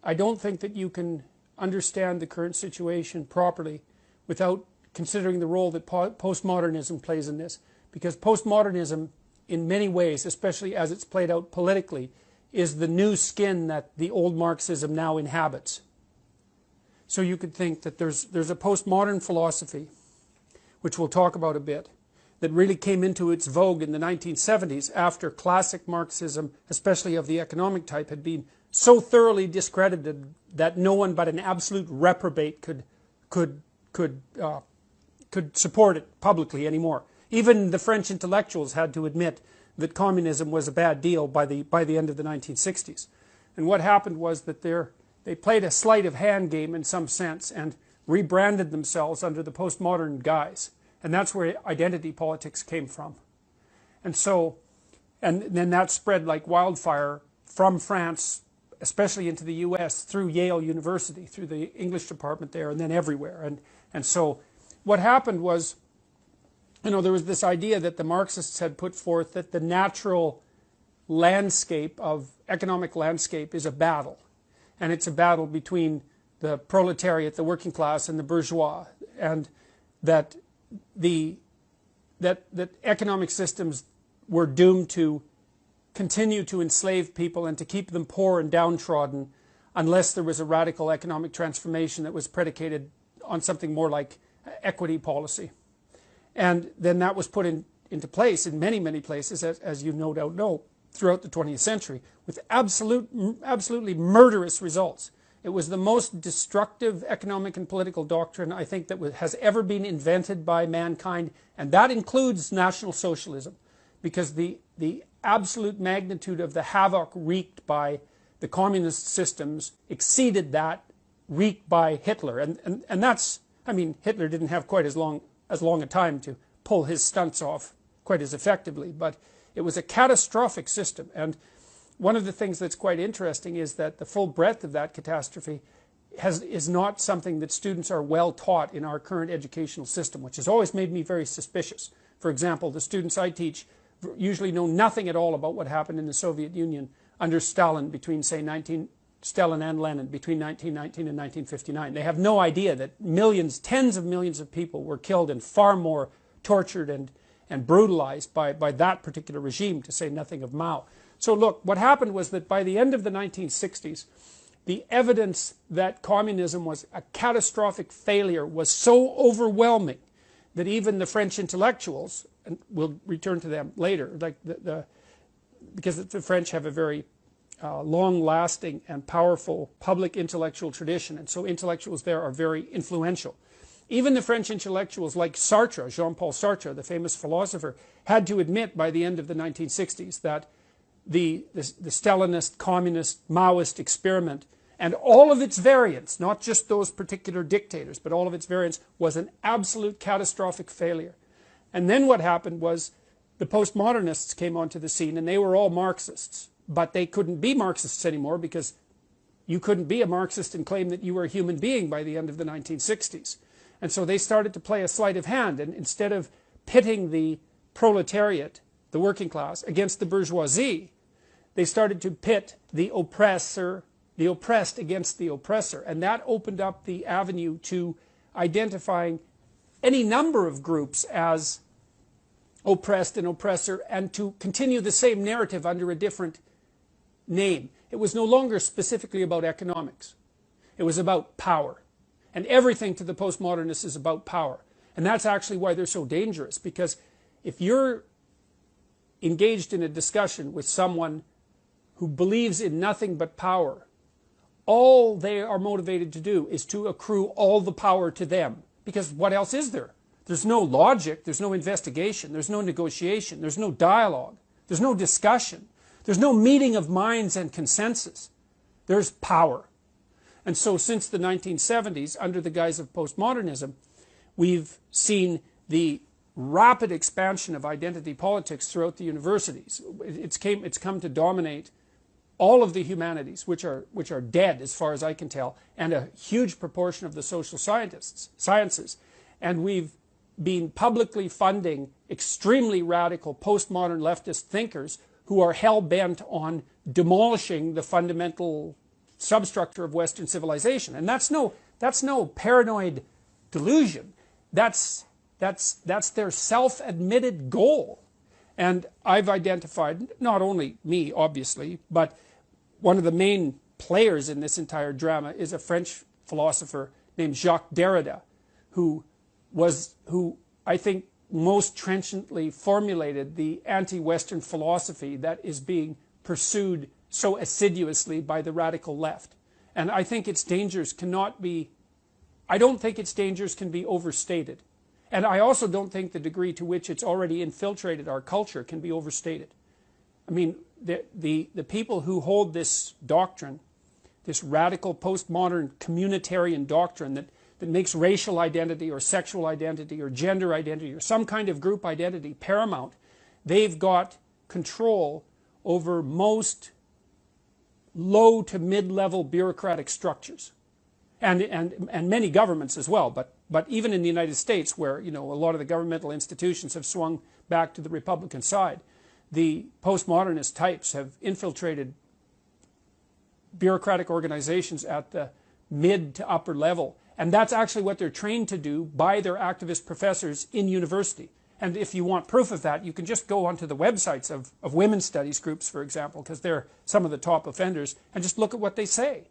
I don't think that you can understand the current situation properly without considering the role that postmodernism plays in this. Because postmodernism, in many ways, especially as it's played out politically, is the new skin that the old Marxism now inhabits. So you could think that there's a postmodern philosophy, which we'll talk about a bit, that really came into its vogue in the 1970s after classic Marxism, especially of the economic type, had been so thoroughly discredited that no one but an absolute reprobate could support it publicly anymore. Even the French intellectuals had to admit that communism was a bad deal by the end of the 1960s. And what happened was that they played a sleight of hand game in some sense and rebranded themselves under the postmodern guise. And that's where identity politics came from. And so, and then that spread like wildfire from France, especially into the US, through Yale University, through the English department there, and then everywhere. And so what happened was, you know, there was this idea that the Marxists had put forth that the natural landscape of economic landscape is a battle. And it's a battle between the proletariat, the working class, and the bourgeois. And that that economic systems were doomed to continue to enslave people and to keep them poor and downtrodden unless there was a radical economic transformation that was predicated on something more like equity policy. And then that was put into place in many, many places, as you no doubt know, throughout the 20th century, with absolutely murderous results. It was the most destructive economic and political doctrine, I think, that has ever been invented by mankind, and that includes National Socialism, because the absolute magnitude of the havoc wreaked by the communist systems exceeded that wreaked by Hitler. And that's, I mean, Hitler didn't have quite as long a time to pull his stunts off quite as effectively, but it was a catastrophic system. And one of the things that's quite interesting is that the full breadth of that catastrophe is not something that students are well taught in our current educational system, which has always made me very suspicious. For example, the students I teach usually know nothing at all about what happened in the Soviet Union under Stalin between, say, Stalin and Lenin between 1919 and 1959. They have no idea that millions, tens of millions of people were killed and far more tortured and brutalized by that particular regime, to say nothing of Mao. So look, what happened was that by the end of the 1960s, the evidence that communism was a catastrophic failure was so overwhelming that even the French intellectuals, and we'll return to them later, like because the French have a very long-lasting and powerful public intellectual tradition, and so intellectuals there are very influential. Even the French intellectuals like Sartre, Jean-Paul Sartre, the famous philosopher, had to admit by the end of the 1960s that the Stalinist, communist, Maoist experiment and all of its variants, not just those particular dictators, but all of its variants, was an absolute catastrophic failure. And then what happened was the postmodernists came onto the scene, and they were all Marxists. But they couldn't be Marxists anymore because you couldn't be a Marxist and claim that you were a human being by the end of the 1960s. And so they started to play a sleight of hand, and instead of pitting the proletariat, the working class, against the bourgeoisie, they started to pit the oppressor, the oppressed against the oppressor. And that opened up the avenue to identifying any number of groups as oppressed and oppressor, and to continue the same narrative under a different name. It was no longer specifically about economics. It was about power. And everything to the postmodernists is about power. And that's actually why they're so dangerous, because if you're engaged in a discussion with someone who believes in nothing but power, all they are motivated to do is to accrue all the power to them. Because what else is there? There's no logic, there's no investigation, there's no negotiation, there's no dialogue, there's no discussion, there's no meeting of minds and consensus. There's power. And so since the 1970s, under the guise of postmodernism, we've seen the rapid expansion of identity politics throughout the universities. It's come to dominate all of the humanities, which are dead as far as I can tell, and a huge proportion of the social sciences. And we've been publicly funding extremely radical postmodern leftist thinkers who are hell-bent on demolishing the fundamental substructure of Western civilization. And that's no paranoid delusion. That's their self-admitted goal. And I've identified, not only me, obviously, but one of the main players in this entire drama is a French philosopher named Jacques Derrida, who I think most trenchantly formulated the anti-Western philosophy that is being pursued so assiduously by the radical left. And I think its dangers cannot be, I don't think its dangers can be overstated. And I also don't think the degree to which it's already infiltrated our culture can be overstated. I mean, the people who hold this doctrine, this radical postmodern communitarian doctrine that makes racial identity or sexual identity or gender identity or some kind of group identity paramount, they've got control over most low to mid-level bureaucratic structures. And many governments as well, but even in the United States, where a lot of the governmental institutions have swung back to the Republican side, the postmodernist types have infiltrated bureaucratic organizations at the mid to upper level. And that's actually what they're trained to do by their activist professors in university. And if you want proof of that, you can just go onto the websites of women's studies groups, for example, because they're some of the top offenders, and just look at what they say.